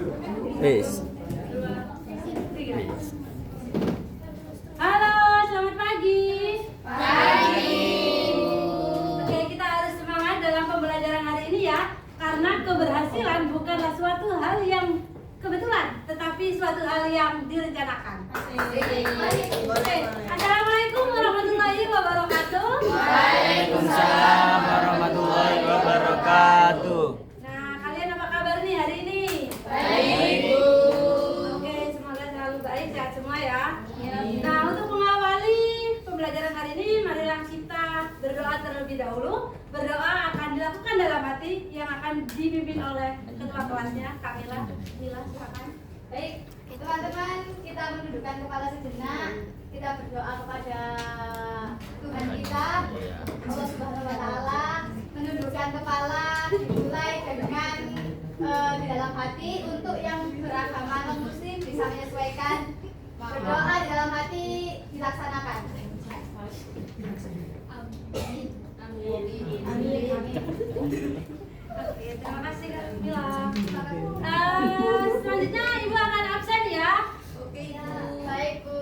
Wis. Halo, selamat pagi. Pagi. Oke, kita harus semangat dalam pembelajaran hari ini ya. Karena keberhasilan bukanlah suatu hal yang kebetulan, tetapi suatu hal yang direncanakan. Oke, Assalamualaikum warahmatullahi wabarakatuh. Waalaikumsalam warahmatullahi wabarakatuh. Nah, kalian apa kabar nih hari ini? Baik, Bu. Oke, semoga selalu baik, sehat semua ya. Nah, untuk mengawali pembelajaran hari ini, marilah kita berdoa terlebih dahulu. Berdoa akan dilakukan dalam hati yang akan dipimpin oleh ketua kelasnya, Kak Mila. Mila, silakan. Baik, teman-teman, kita menundukkan kepala sejenak. Kita berdoa kepada Tuhan kita, Allah Subhanahu wa Ta'ala. Menundukkan kepala, dimulai dengan di dalam hati. Untuk yang beragama non-muslim bisa menyesuaikan. Berdoa di dalam hati dilaksanakan. Amin. Oke, terima kasih Kak Mila. Selanjutnya Ibu akan absen ya. Oke, baik, Bu.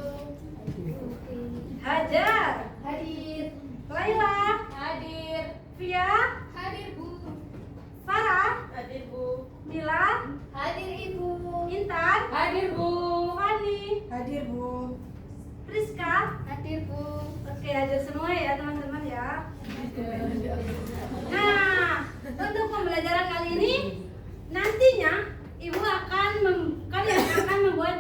Hajar, Hadir. Laila, Hadir. Via, Hadir, Bu. Farah, Hadir, Bu. Mila, Hadir, Ibu. Intan, Hadir, Bu. Fani, Hadir, Bu. Priska. Hadir, Bu. Oke, hadir semua ya teman-teman ya. Nah, untuk pembelajaran kali ini nantinya kalian akan membuat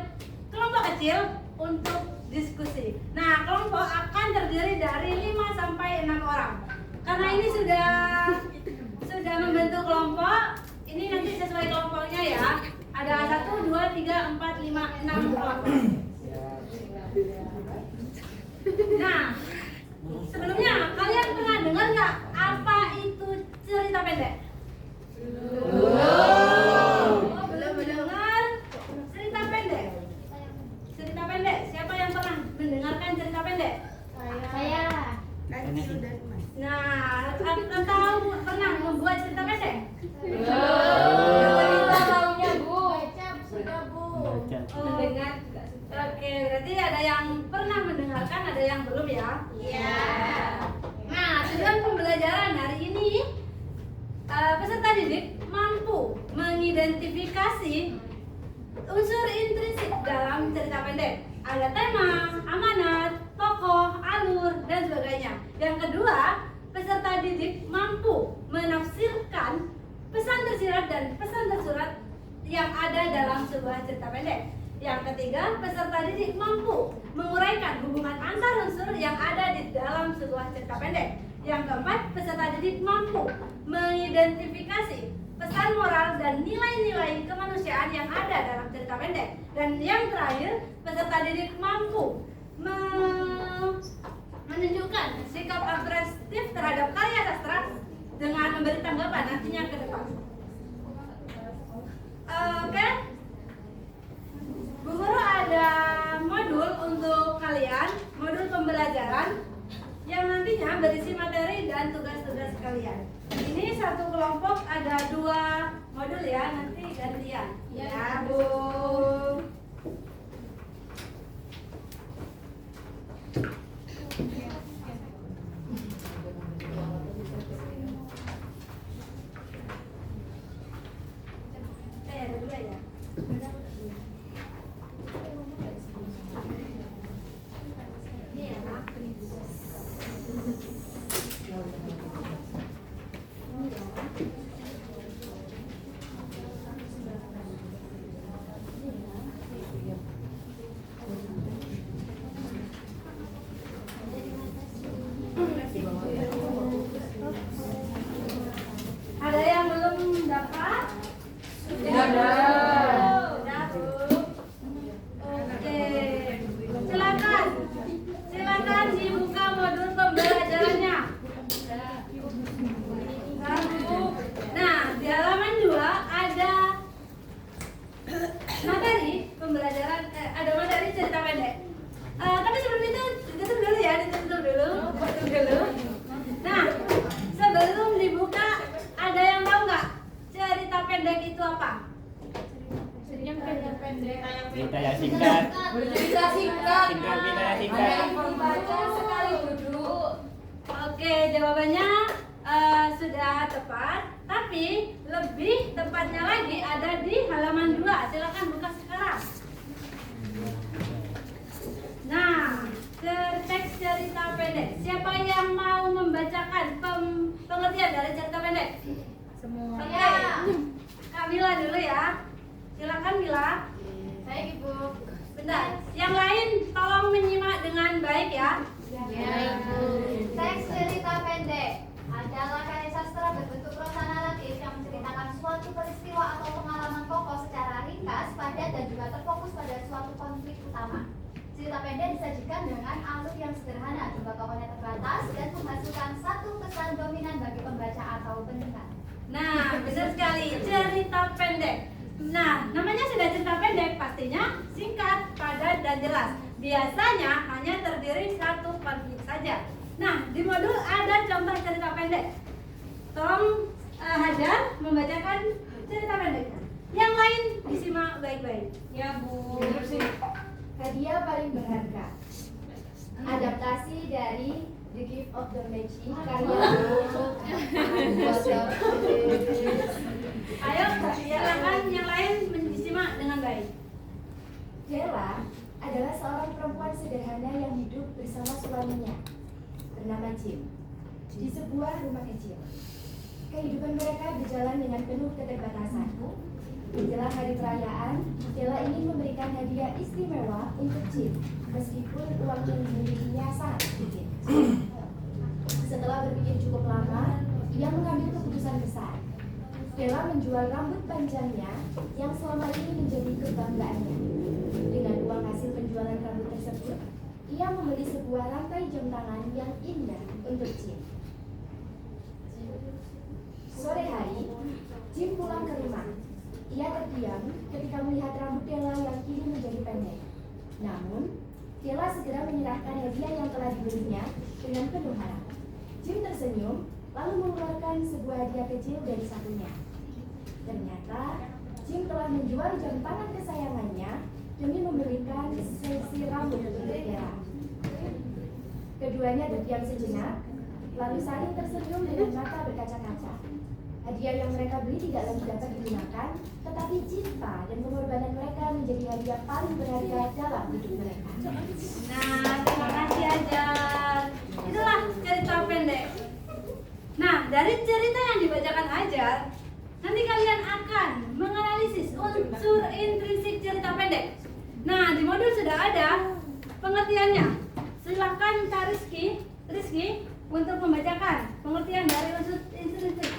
kelompok kecil untuk diskusi. Nah, kelompok akan terdiri dari 5 sampai 6 orang. Karena ini sudah membentuk kelompok, ini nanti sesuai kelompoknya ya. Ada 1, 2, 3, 4, 5, 6 kelompok. Nah, sebelumnya kalian pernah dengar nggak apa itu cerita pendek? Belum mendengar cerita pendek. Cerita pendek. Siapa yang pernah mendengarkan cerita pendek? Saya. Kecil dan mas. Nah, atau pernah membuat cerita pendek? Kita maunya, Bu. Baca sudah, Bu. Mendengar juga. Oke, berarti ada yang pernah mendengarkan, ada yang belum ya? Iya. Nah, dalam pembelajaran hari ini peserta didik mampu mengidentifikasi unsur intrinsik dalam cerita pendek. Ada tema, amanat, tokoh, alur, dan sebagainya. Yang kedua, peserta didik mampu menafsirkan pesan tersirat dan pesan tersurat yang ada dalam sebuah cerita pendek. Yang ketiga, peserta didik mampu menguraikan hubungan antar unsur yang ada di dalam sebuah cerita pendek. Yang keempat, peserta didik mampu mengidentifikasi pesan moral dan nilai-nilai kemanusiaan yang ada dalam cerita pendek. Dan yang terakhir, peserta didik mampu menunjukkan sikap apresiatif terhadap karya sastra dengan memberi tanggapan nantinya ke depan. Oke? Bu Guru ada modul untuk kalian, modul pembelajaran yang nantinya berisi materi dan tugas-tugas kalian. Ini satu kelompok ada 2 modul ya, nanti gantian. Ya, Bu. Ada 2 ya. Cerita yang singkat. Bercerita singkat. Singkat, cerita yang singkat. Ada yang dibaca sekali duduk. Oke, jawabannya sudah tepat, tapi lebih tepatnya lagi ada di halaman 2. Silakan buka sekarang. Nah, teks cerita pendek. Siapa yang mau membacakan pengertian dari cerita pendek? Semua. Oke. Kak Mila dulu ya. Silakan Mila. Baik Ibu. Bentar. Yang lain tolong menyimak dengan baik ya. Ya Ibu. Teks cerita pendek adalah karya sastra berbentuk prosa naratif yang menceritakan suatu peristiwa atau pengalaman pokok secara ringkas, padat, dan juga terfokus pada suatu konflik utama. Cerita pendek disajikan dengan alur yang sederhana, jumlah tokohnya terbatas, dan menghasilkan satu pesan dominan bagi pembaca atau pendengar. Nah, benar sekali, cerita pendek. Nah, namanya sudah cerita pendek, pastinya singkat, padat, dan jelas. Biasanya hanya terdiri satu konflik saja. Nah, di modul ada contoh cerita pendek. Tolong Hajar membacakan cerita pendeknya. Yang lain disimak baik-baik. Ya Bu. Hadiah paling berharga. Adaptasi dari The Gift of the Magi karya Ayo, silakan yang lain disimak dengan baik. Della adalah seorang perempuan sederhana yang hidup bersama suaminya bernama Jim di sebuah rumah kecil. Kehidupan mereka berjalan dengan penuh keterbatasan. Menjelang hari perayaan, Della ingin memberikan hadiah istimewa untuk Jim, meskipun uang yang dimilikinya sangat sedikit. Setelah berpikir cukup lama, ia mengambil keputusan besar. Della menjual rambut panjangnya yang selama ini menjadi kebanggaannya. Dengan uang hasil penjualan rambut tersebut, ia membeli sebuah rantai jam tangan yang indah untuk Jim. Sore hari, Jim pulang ke rumah. Ia terdiam ketika melihat rambut Della yang kini menjadi pendek. Namun, Della segera menyerahkan hadiah yang telah dibelinya dengan penuh harap. Jim tersenyum, lalu mengeluarkan sebuah hadiah kecil dari sakunya. Ternyata, Jim telah menjual jam tangan kesayangannya demi memberikan sesi rambut untuk Della. Keduanya terdiam sejenak, lalu saling tersenyum dengan mata berkaca-kaca. Hadiah yang mereka beli tidak lagi dapat digunakan, tetapi cinta dan pengorbanan mereka menjadi hadiah paling berharga dalam hidup mereka. Nah, terima kasih Hajar. Itulah cerita pendek. Nah, dari cerita yang dibacakan Hajar, nanti kalian akan menganalisis unsur intrinsik cerita pendek. Nah, di modul sudah ada pengertiannya. Silakan Kak Rizky untuk membacakan pengertian dari unsur intrinsik.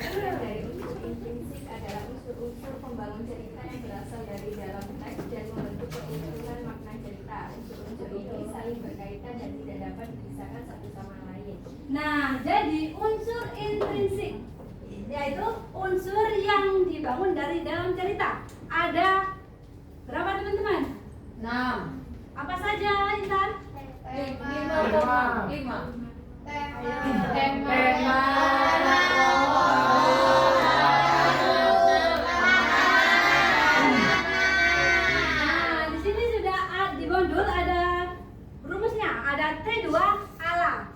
Dari unsur intrinsik adalah unsur-unsur pembangun cerita yang berasal dari dalam teks dan membentuk keutuhan makna cerita. Unsur-unsur ini saling berkaitan dan tidak dapat dipisahkan satu sama lain. Nah, jadi unsur intrinsik yaitu unsur yang dibangun dari dalam cerita. Ada berapa teman-teman? 6. Apa saja, Intan? Lima. Nah, di sini sudah di modul ada rumusnya, ada T2 ala.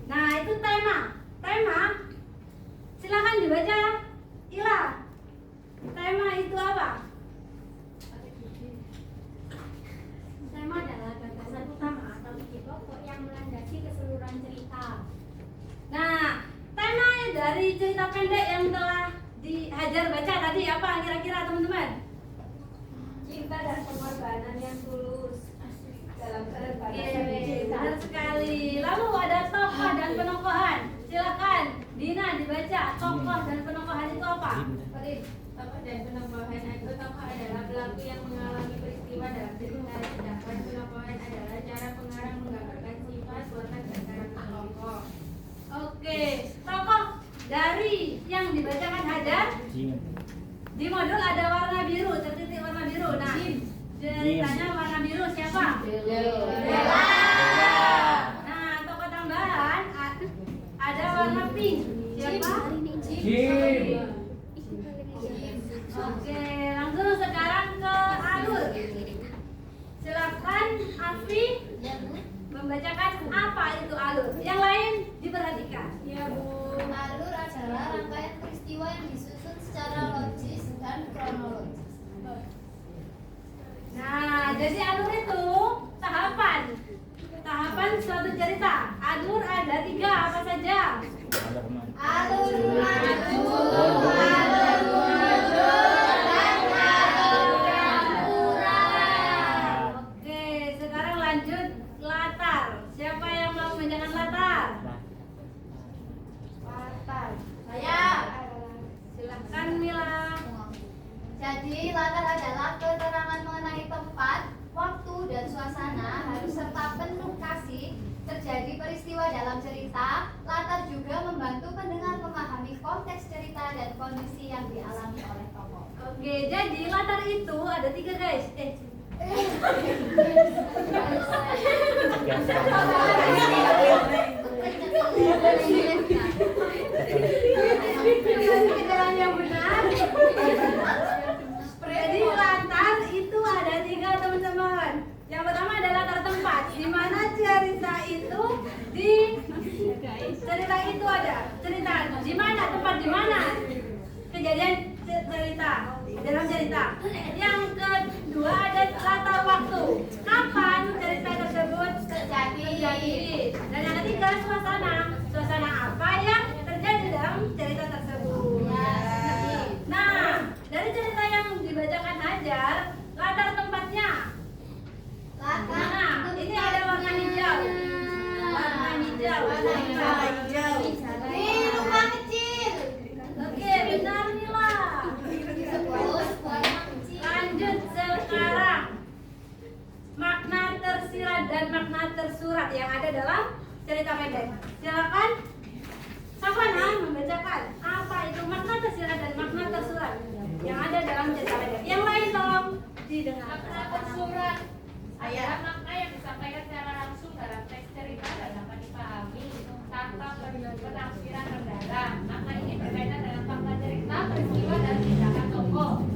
Nah, itu tema. Tema silakan dibaca. Ila. Tema itu apa? Tema adalah gagasan utama atau ide pokok yang melandasi keseluruhan cerita. Nah, tema dari cerita pendek yang telah dihajar baca tadi apa kira-kira teman-teman? Cinta dan pengorbanan yang tulus dalam keterbatasan Oke, cerita. benar sekali. Lalu ada tokoh dan penokohan. Silakan Dina dibaca. Tokoh dan penokohan itu apa? Tokoh dan penokohan itu tokoh adalah pelaku yang mengalami peristiwa dalam cerita, sedangkan penokohan adalah cara pengarang menggambarkan sifat, watak, dan karakter tokoh. Oke, tokoh dari yang dibacakan Hajar di modul ada warna biru, tertitik warna biru. Nah, ceritanya warna biru siapa? Della. Nah, tokoh tambahan ada warna pink. Siapa? Jim. Oke, langsung sekarang Silakan Afi membacakan apa itu alur. Yang lain diperhatikan. Ya Bu. Alur adalah rangkaian peristiwa yang disusun secara logis dan kronologis. Nah, jadi alur itu tahapan. Tahapan suatu cerita. Alur ada 3, apa saja? Alur maju, alur mundur, dan alur campuran. Oke, sekarang lanjut latar. Siapa yang mau menjangan latar? Latar. Saya. Silakan Mila. Jadi latar adalah keterangan mengenai tempat, waktu, dan suasana harus serta penuh kasih. Terjadi peristiwa dalam cerita, latar juga membantu pendengar memahami konteks cerita dan kondisi yang dialami oleh tokoh. Oke, jadi latar itu ada 3 guys. Keterangan yang benar. Jadi latar itu ada 3 teman-teman. Yang pertama ada latar tempat, di mana cerita itu ada cerita di mana, tempat di mana kejadian cerita dalam cerita. Yang kedua ada latar waktu, kapan cerita tersebut terjadi. Dan yang ketiga suasana apa yang terjadi dalam cerita tersebut. Nah, dari cerita yang dibacakan Hajar, latar tempatnya mana? Ini ada warna hijau. Warna hijau. Ini rumah kecil. Oke, benar Mila. Terus warna kecil. Lanjut sekarang. Makna tersirat dan makna tersurat yang ada dalam cerita pendek. Silakan Safana membacakan apa itu makna tersirat dan makna tersurat yang ada dalam cerita pendek. Yang lain tolong didengar. Makna tersurat adalah makna yang disampaikan secara langsung dalam teks cerita dan dapat dipahami tanpa penafsiran mendalam. Makna ini berkaitan dengan fakta cerita, peristiwa, dan tindakan tokoh.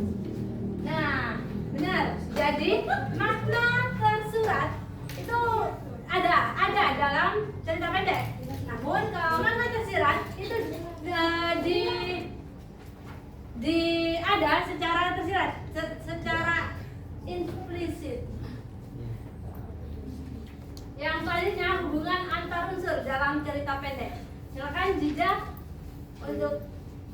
Nah, benar. Jadi makna tersurat itu ada dalam cerita pendek. Namun kalau makna tersirat itu ada secara tersirat, secara implisit. Yang selanjutnya hubungan antar unsur dalam cerita pendek. Silakan Jija untuk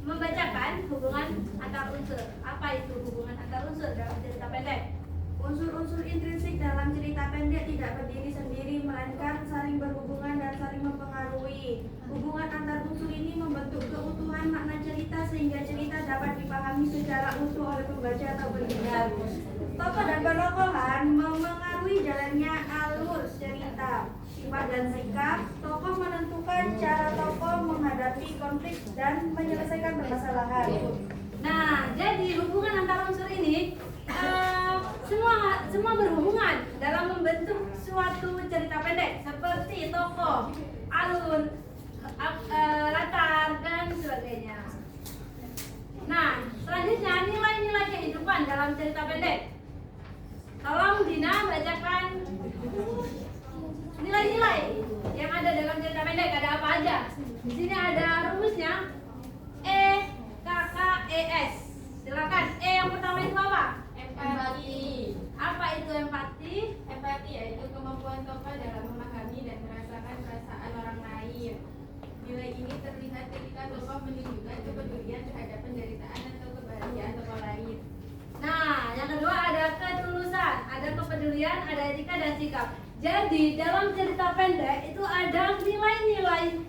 membacakan hubungan antar unsur. Apa itu hubungan antar unsur dalam cerita pendek? Unsur-unsur intrinsik dalam cerita pendek tidak berdiri sendiri, melainkan saling berhubungan dan saling mempengaruhi. Hubungan antar unsur ini membentuk keutuhan makna cerita sehingga cerita dapat dipahami secara utuh oleh pembaca atau pendengar. Tokoh dan penokohan memengaruhi jalannya alur cerita. Sifat dan sikap, tokoh menentukan cara tokoh menghadapi konflik dan menyelesaikan permasalahan. Nah, jadi hubungan antar unsur ini semua berhubungan dalam membentuk suatu cerita pendek seperti tokoh, alur, latar dan sebagainya. Nah, selanjutnya nilai-nilai kehidupan dalam cerita pendek. Tolong Dina bacakan nilai-nilai yang ada dalam cerita pendek. Ada apa aja? Di sini ada rumusnya EKKES. Silakan. Yang pertama itu apa? Empati. Apa itu empati? Empati yaitu kemampuan tokoh dalam memahami dan merasakan perasaan orang lain. Nilai ini terlihat ketika tokoh menunjukkan kepedulian terhadap penderitaan atau kebahagiaan tokoh lain. Nah, yang kedua ada ketulusan, ada kepedulian, ada etika dan sikap. Jadi dalam cerita pendek itu ada nilai-nilai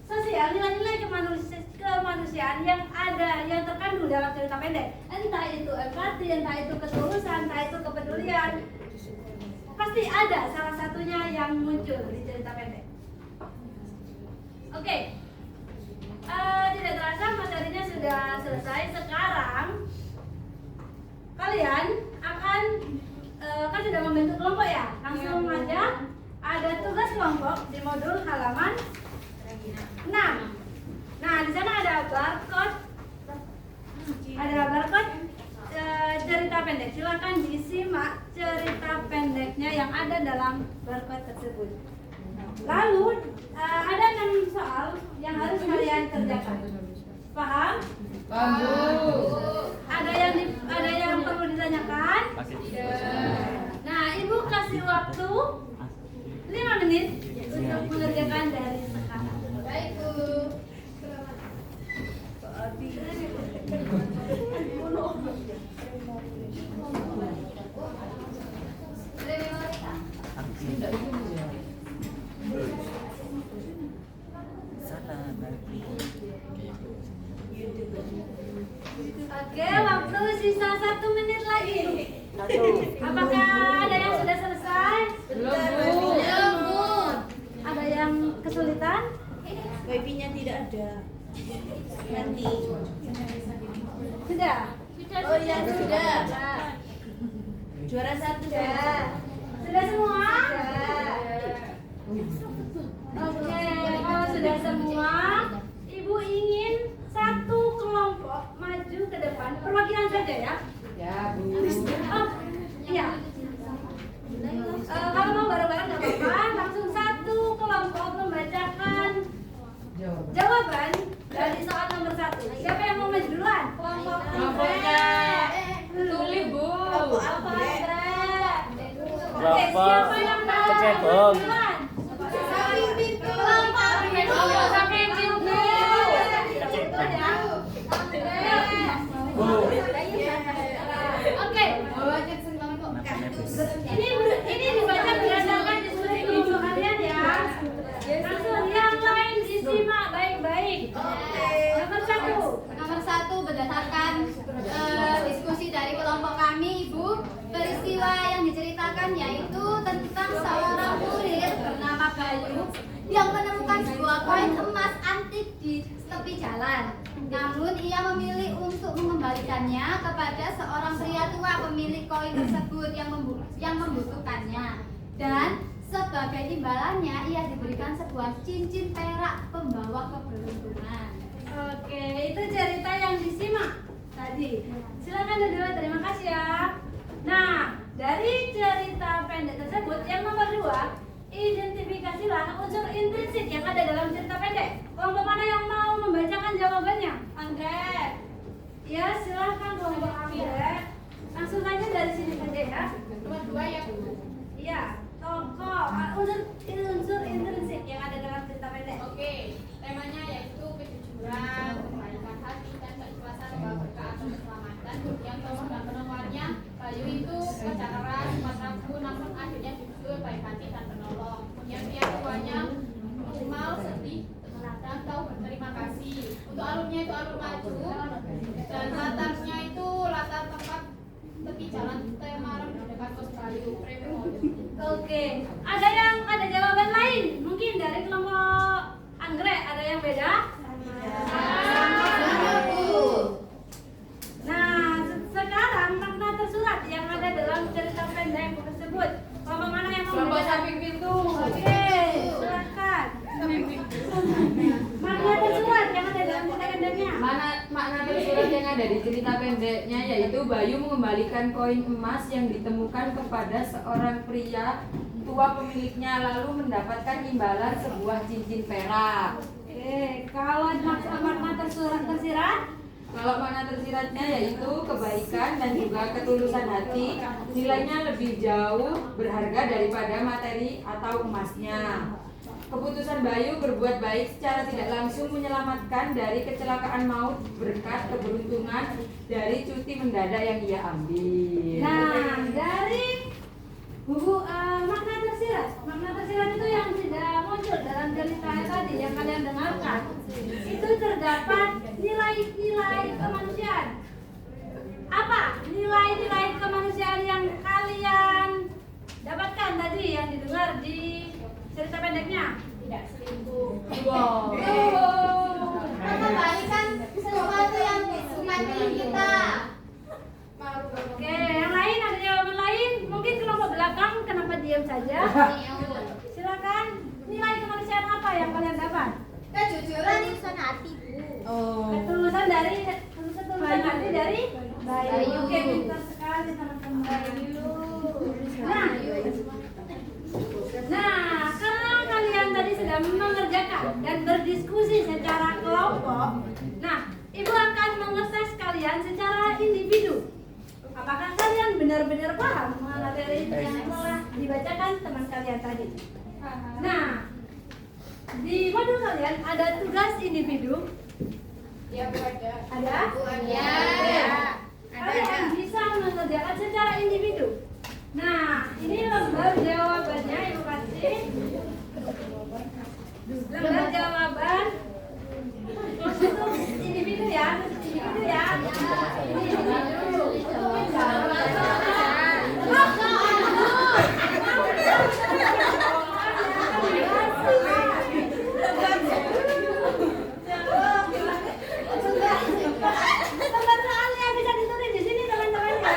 sosial, nilai-nilai kemanusiaan yang ada, yang terkandung dalam cerita pendek. Entah itu empati, entah itu ketulusan, entah itu kepedulian. Pasti ada salah satunya yang muncul di cerita pendek. Oke. Tidak terasa materinya sudah selesai. Sekarang kalian akan kan sudah membentuk kelompok ya. Langsung aja ada tugas kelompok di modul halaman 6. Nah, di sana ada barcode cerita pendek. Silakan disimak cerita pendeknya yang ada dalam barcode tersebut. Lalu ada 6 soal yang harus kalian kerjakan. Paham? Paham, Bu. Ada yang perlu ditanyakan? Nah, Ibu kasih waktu 5 menit untuk mengerjakan dari sekarang. Baik, Bu. Boleh memori, Kak? Oke, waktu sisa 1 menit lagi. Apakah ada yang sudah selesai? Belum, Bu. Ada yang kesulitan? Wifi-nya tidak ada. Nanti. Sudah? Oh iya sudah. Juara 1 sudah. Sudah semua? Oke, kalau sudah semua, Ibu ingin satu kelompok maju ke depan. Perwakilan saja ya. Ya, Bu. Oh, iya. Kalau mau bareng-bareng nggak apa-apa. Langsung satu kelompok membacakan jawaban dari soal nomor 1. Siapa yang mau maju duluan? Kelompoknya Tuli, Bu. Apa Andre? Oke, Kelompok siapa yang mau kecebong. duluan? Kelompok Sampai pintu. Ya. Bu. Oke. Ini dibaca berdasarkan diskusi kelompok kalian ya. Langsung yang lain disimak baik-baik. Nomor 1. Nomor 1 berdasarkan diskusi dari kelompok kami, Ibu, peristiwa yang diceritakan yaitu tentang seorang kurir bernama Bayu yang menemukan sebuah koin emas antik di tepi jalan. Namun ia memilih untuk mengembalikannya kepada seorang pria tua pemilik koin tersebut yang membutuhkannya. Dan sebagai imbalannya ia diberikan sebuah cincin perak pembawa keberuntungan. Oke, itu cerita yang disimak tadi. Silakan dulu, terima kasih ya. Nah, dari cerita pendek tersebut yang nomor 2, identifikasilah unsur intrinsik yang ada dalam cerita pendek. Kelompok mana yang mau membacakan jawabannya? Andre. Ya, silakan kelompok Andre. Langsung saja dari sini saja ya. Nomor 2 ya, Bu. Iya, tokoh unsur intrinsik yang ada dalam cerita pendek. Oke, temanya yaitu kejujuran, kebaikan hati, dan keikhlasan membawa berkah atau keselamatan. Yang tokoh dan penemuannya, Bayu itu kerja keras, sempat ragu, namun akhirnya jujur, baik hati, dan penolong. Kemudian dia tuanya normal, sedih, dan tahu berterima kasih. Untuk alurnya itu alur maju, dan latarnya itu latar tempat tepi jalan Temarem di dekat Kos Bayu. Oke, ada jawaban lain mungkin dari kelompok Anggrek, ada yang beda? Nah, sekarang makna tersurat yang ada dalam cerita pendek tersebut. Kelompok mana yang mau Kelompok membaca? samping pintu. Oke, silakan. Makna tersurat yang ada dalam cerita pendeknya. Makna tersurat yang ada di cerita pendeknya yaitu Bayu mengembalikan koin emas yang ditemukan kepada seorang pria tua pemiliknya lalu mendapatkan imbalan sebuah cincin perak. Oke, kalau makna tersirat? Kalau makna tersiratnya yaitu kebaikan dan juga ketulusan hati, nilainya lebih jauh berharga daripada materi atau emasnya. Keputusan Bayu berbuat baik secara tidak langsung menyelamatkan dari kecelakaan maut berkat keberuntungan dari cuti mendadak yang ia ambil. Nah, dari makna tersirat itu yang tidak muncul dalam cerita tadi yang kalian dengarkan. Itu terdapat nilai-nilai kemanusiaan. Apa nilai-nilai kemanusiaan yang kalian dapatkan tadi yang didengar di cerita pendeknya? Tidak selingkuh. Wow. Mengembalikan sesuatu yang disukai kita. Oke, yang lain ada jawaban lain? Mungkin kelompok belakang kenapa diam saja? Silakan. Nilai kemanusiaan apa yang kalian dapat? Kejujuran itu hati, Bu. Ketulusan hati dari Bayu. Oke, pintar sekali. Nah, karena kalian tadi sudah mengerjakan dan berdiskusi secara kelompok, nah, Ibu akan mengetes kalian secara individu. Apakah kalian benar-benar paham materi yang telah dibacakan teman kalian tadi? Nah, di modul kalian ada tugas individu. Ya, Bu, ada. Ada? Ya. Kalian bisa mengerjakan secara individu. Nah, ini lembar jawabannya Ibu kasih. Lembar jawaban untuk individu ya, individu ya. Ini individu. Lembar soalnya bisa ditulis di sini teman-teman ya.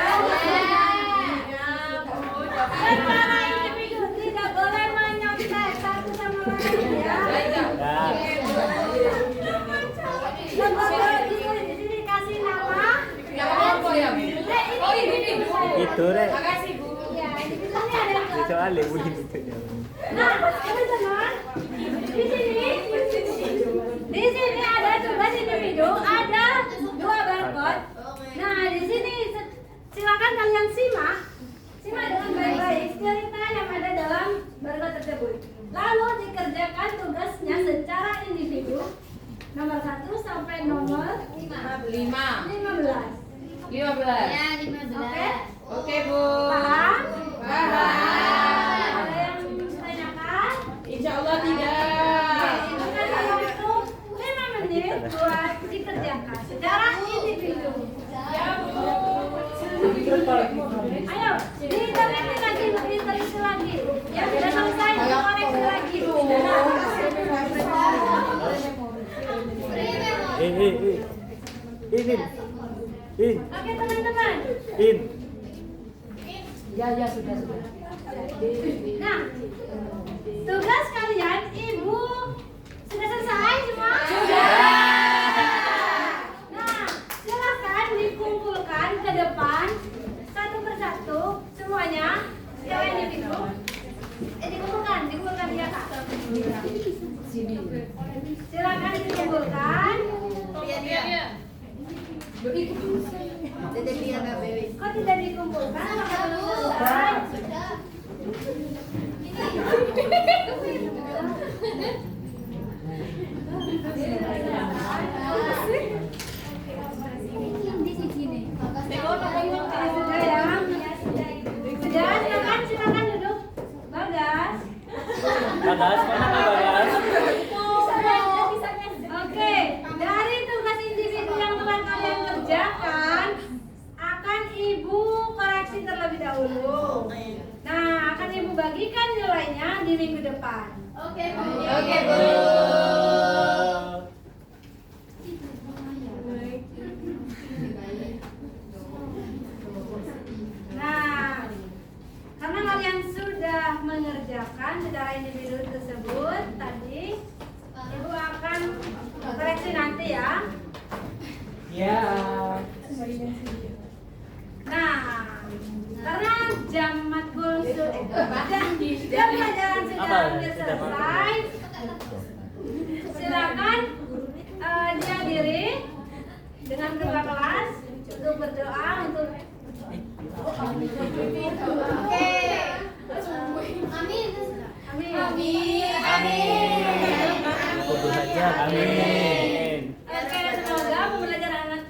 Secara individu tidak boleh menyontek satu sama lain ya. Lembar ditulis di sini kasih nama. Oh ini. Itu Rek. Makasih Bu. Ya, individunya ada yang Soalnya begitu. Nah, teman-teman, di sini ada tugas individu, ada 2 barcode. Nah, di sini silakan kalian simak dengan baik-baik cerita yang ada dalam barcode tersebut. Lalu dikerjakan tugasnya secara individu, nomor 1 sampai nomor 15. 15. Ya, 15. Oke? Oke Bu. Paham? Paham. Ada yang ditanyakan? Insya Allah tidak. Itu kan waktu 5 menit buat dikerjakan secara individu. Ya Bu. Ayo, diteliti lagi, diteliti lagi. Ya, sudah selesai, dikoreksi lagi. Oke teman-teman. Ya sudah. Nah, tugas kalian, Ibu sudah selesai semua? Nah, silakan dikumpulkan ke depan satu persatu semuanya. Secara individu. Dikumpulkan ya Kak. Silakan dikumpulkan. Kok tidak dikumpulkan? Apakah belum selesai? Sudah ya? Sudah, silakan duduk. Bagas. Bagas, mana Bagas? Oke, dari tugas individu yang telah kalian kerjakan akan Ibu koreksi terlebih dahulu. Nah, akan Ibu bagikan nilainya di minggu depan. Oke, Bu. Oke Bu. Nah, karena kalian sudah mengerjakan secara individu tersebut tadi, Ibu akan koreksi nanti ya. Ya. Nah, karena jam matkul jam pelajaran sudah hampir selesai, silakan dihadiri dengan kedua kelas untuk berdoa untuk Oke. Amin. Kumpul saja. Amin. Oke, semoga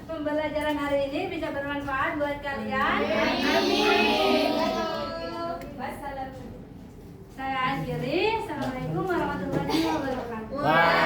pembelajaran hari ini bisa bermanfaat buat kalian. Amin. Saya akhiri. Assalamualaikum warahmatullahi wabarakatuh. Wah.